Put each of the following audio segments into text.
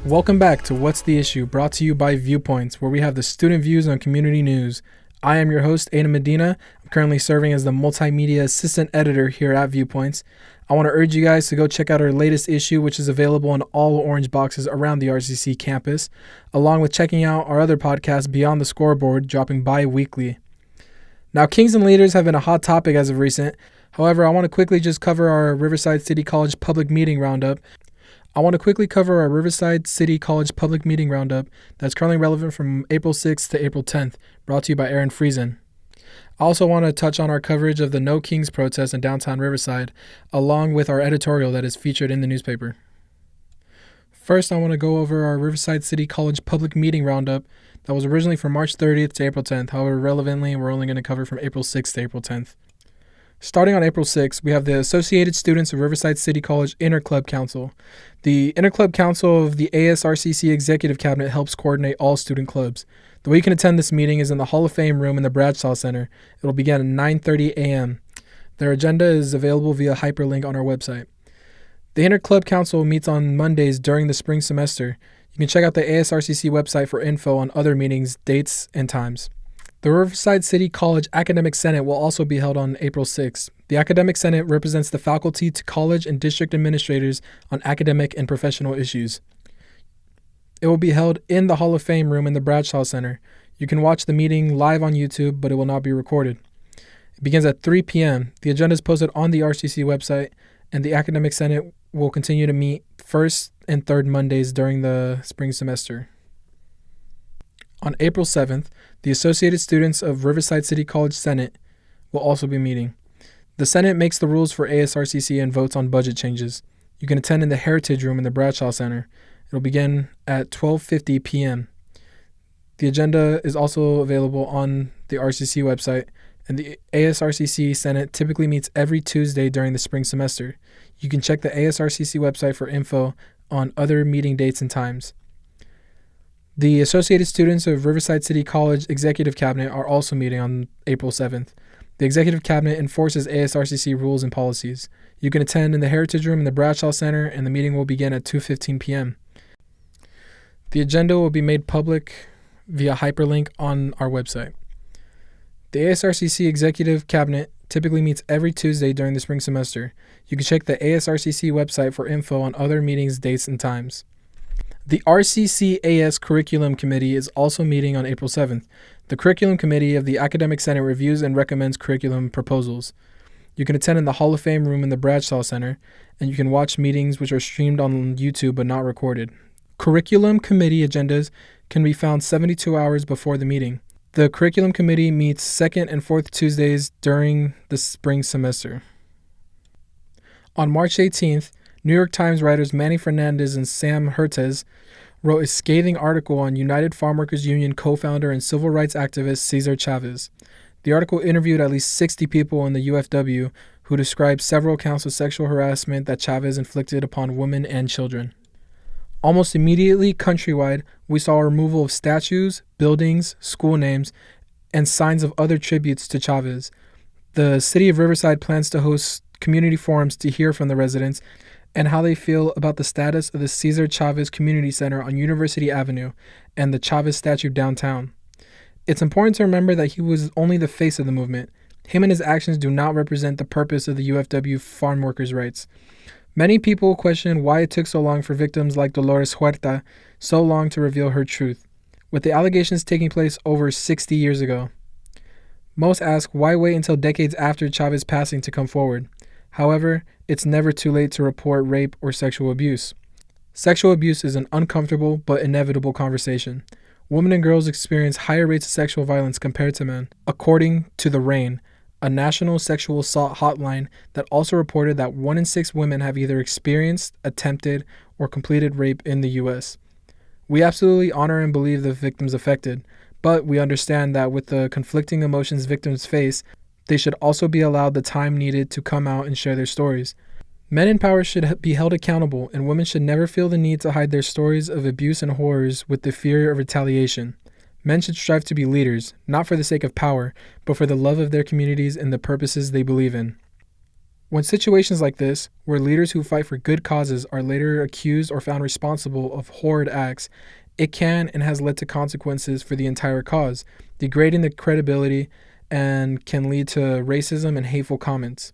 Welcome back to What's the Issue, brought to you by Viewpoints, where we have the student views on community news. I am your host, Aiden Medina. I'm currently serving as the Multimedia Assistant Editor here at Viewpoints. I want to urge you guys to go check out our latest issue, which is available in all orange boxes around the RCC campus, along with checking out our other podcast, Beyond the Scoreboard, dropping bi-weekly. Now, Kings and Leaders have been a hot topic as of recent. However, I want to quickly just cover our Riverside City College Public Meeting Roundup. That's currently relevant from April 6th to April 10th, brought to you by Aaron Friesen. I also want to touch on our coverage of the No Kings protest in downtown Riverside, along with our editorial that is featured in the newspaper. First, I want to go over our Riverside City College Public Meeting Roundup that was originally from March 30th to April 10th. However, relevantly, we're only going to cover from April 6th to April 10th. Starting on April 6th, we have the Associated Students of Riverside City College Interclub Council. The Interclub Council of the ASRCC Executive Cabinet helps coordinate all student clubs. The way you can attend this meeting is in the Hall of Fame room in the Bradshaw Center. It will begin at 9:30 a.m. Their agenda is available via hyperlink on our website. The Interclub Council meets on Mondays during the spring semester. You can check out the ASRCC website for info on other meetings, dates, and times. The Riverside City College Academic Senate will also be held on April 6th. The Academic Senate represents the faculty to college and district administrators on academic and professional issues. It will be held in the Hall of Fame room in the Bradshaw Center. You can watch the meeting live on YouTube, but it will not be recorded. It begins at 3 p.m. The agenda is posted on the RCC website, and the Academic Senate will continue to meet first and third Mondays during the spring semester. On April 7th, the Associated Students of Riverside City College Senate will also be meeting. The Senate makes the rules for ASRCC and votes on budget changes. You can attend in the Heritage Room in the Bradshaw Center. It will begin at 12:50 p.m. The agenda is also available on the RCC website, and the ASRCC Senate typically meets every Tuesday during the spring semester. You can check the ASRCC website for info on other meeting dates and times. The Associated Students of Riverside City College Executive Cabinet are also meeting on April 7th. The Executive Cabinet enforces ASRCC rules and policies. You can attend in the Heritage Room in the Bradshaw Center, and the meeting will begin at 2:15 p.m. The agenda will be made public via hyperlink on our website. The ASRCC Executive Cabinet typically meets every Tuesday during the spring semester. You can check the ASRCC website for info on other meetings, dates, and times. The RCCAS Curriculum Committee is also meeting on April 7th. The Curriculum Committee of the Academic Senate reviews and recommends curriculum proposals. You can attend in the Hall of Fame room in the Bradshaw Center, and you can watch meetings which are streamed on YouTube but not recorded. Curriculum Committee agendas can be found 72 hours before the meeting. The Curriculum Committee meets second and fourth Tuesdays during the spring semester. On March 18th, New York Times writers Manny Fernandez and Sam Hertez wrote a scathing article on United Farm Workers Union co-founder and civil rights activist Cesar Chavez. The article interviewed at least 60 people in the UFW who described several counts of sexual harassment that Chavez inflicted upon women and children. Almost immediately countrywide, we saw a removal of statues, buildings, school names, and signs of other tributes to Chavez. The city of Riverside plans to host community forums to hear from the residents and how they feel about the status of the Cesar Chavez Community Center on University Avenue and the Chavez statue downtown. It's important to remember that he was only the face of the movement. Him and his actions do not represent the purpose of the UFW farm workers' rights. Many people question why it took so long for victims like Dolores Huerta so long to reveal her truth, with the allegations taking place over 60 years ago. Most ask why wait until decades after Chavez's passing to come forward. However, it's never too late to report rape or sexual abuse. Sexual abuse is an uncomfortable but inevitable conversation. Women and girls experience higher rates of sexual violence compared to men, according to The RAIN, a national sexual assault hotline that also reported that 1 in 6 women have either experienced, attempted, or completed rape in the U.S. We absolutely honor and believe the victims affected, but we understand that with the conflicting emotions victims face, they should also be allowed the time needed to come out and share their stories. Men in power should be held accountable, and women should never feel the need to hide their stories of abuse and horrors with the fear of retaliation. Men should strive to be leaders, not for the sake of power, but for the love of their communities and the purposes they believe in. When situations like this, where leaders who fight for good causes are later accused or found responsible of horrid acts, it can and has led to consequences for the entire cause, degrading the credibility and can lead to racism and hateful comments.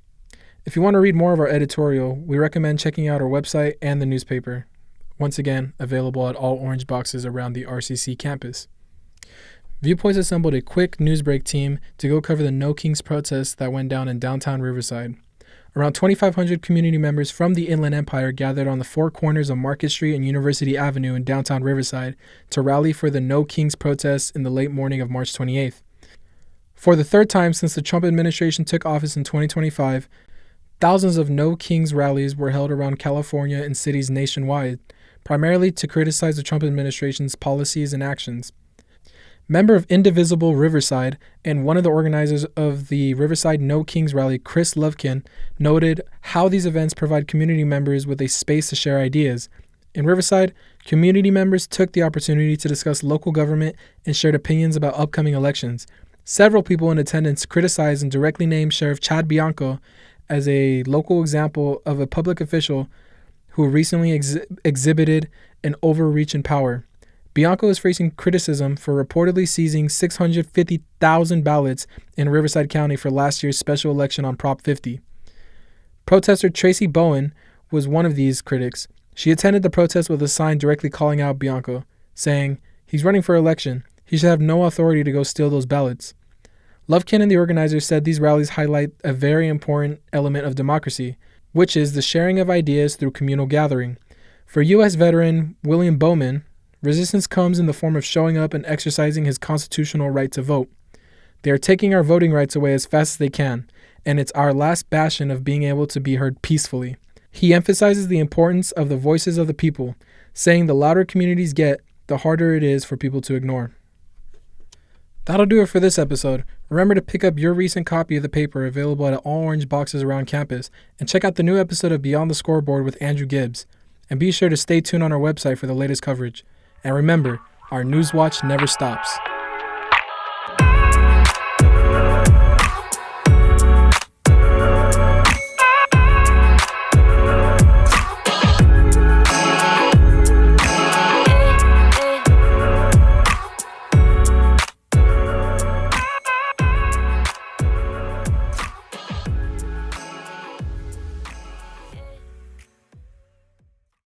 If you want to read more of our editorial, we recommend checking out our website and the newspaper. Once again, available at all orange boxes around the RCC campus. Viewpoints assembled a quick newsbreak team to go cover the No Kings protests that went down in downtown Riverside. Around 2,500 community members from the Inland Empire gathered on the four corners of Market Street and University Avenue in downtown Riverside to rally for the No Kings protests in the late morning of March 28th. For the third time since the Trump administration took office in 2025, thousands of No Kings rallies were held around California and cities nationwide, primarily to criticize the Trump administration's policies and actions. Member of Indivisible Riverside and one of the organizers of the Riverside No Kings rally, Chris Lovekin, noted how these events provide community members with a space to share ideas. In Riverside, community members took the opportunity to discuss local government and shared opinions about upcoming elections. Several people in attendance criticized and directly named Sheriff Chad Bianco as a local example of a public official who recently exhibited an overreach in power. Bianco is facing criticism for reportedly seizing 650,000 ballots in Riverside County for last year's special election on Prop 50. Protester Tracy Bowen was one of these critics. She attended the protest with a sign directly calling out Bianco, saying, "He's running for election. He should have no authority to go steal those ballots." Lovekin and the organizers said these rallies highlight a very important element of democracy, which is the sharing of ideas through communal gathering. For U.S. veteran William Bowman, resistance comes in the form of showing up and exercising his constitutional right to vote. They are taking our voting rights away as fast as they can, and it's our last bastion of being able to be heard peacefully. He emphasizes the importance of the voices of the people, saying the louder communities get, the harder it is for people to ignore. That'll do it for this episode. Remember to pick up your recent copy of the paper available at all orange boxes around campus, and check out the new episode of Beyond the Scoreboard with Andrew Gibbs. And be sure to stay tuned on our website for the latest coverage. And remember, our news watch never stops.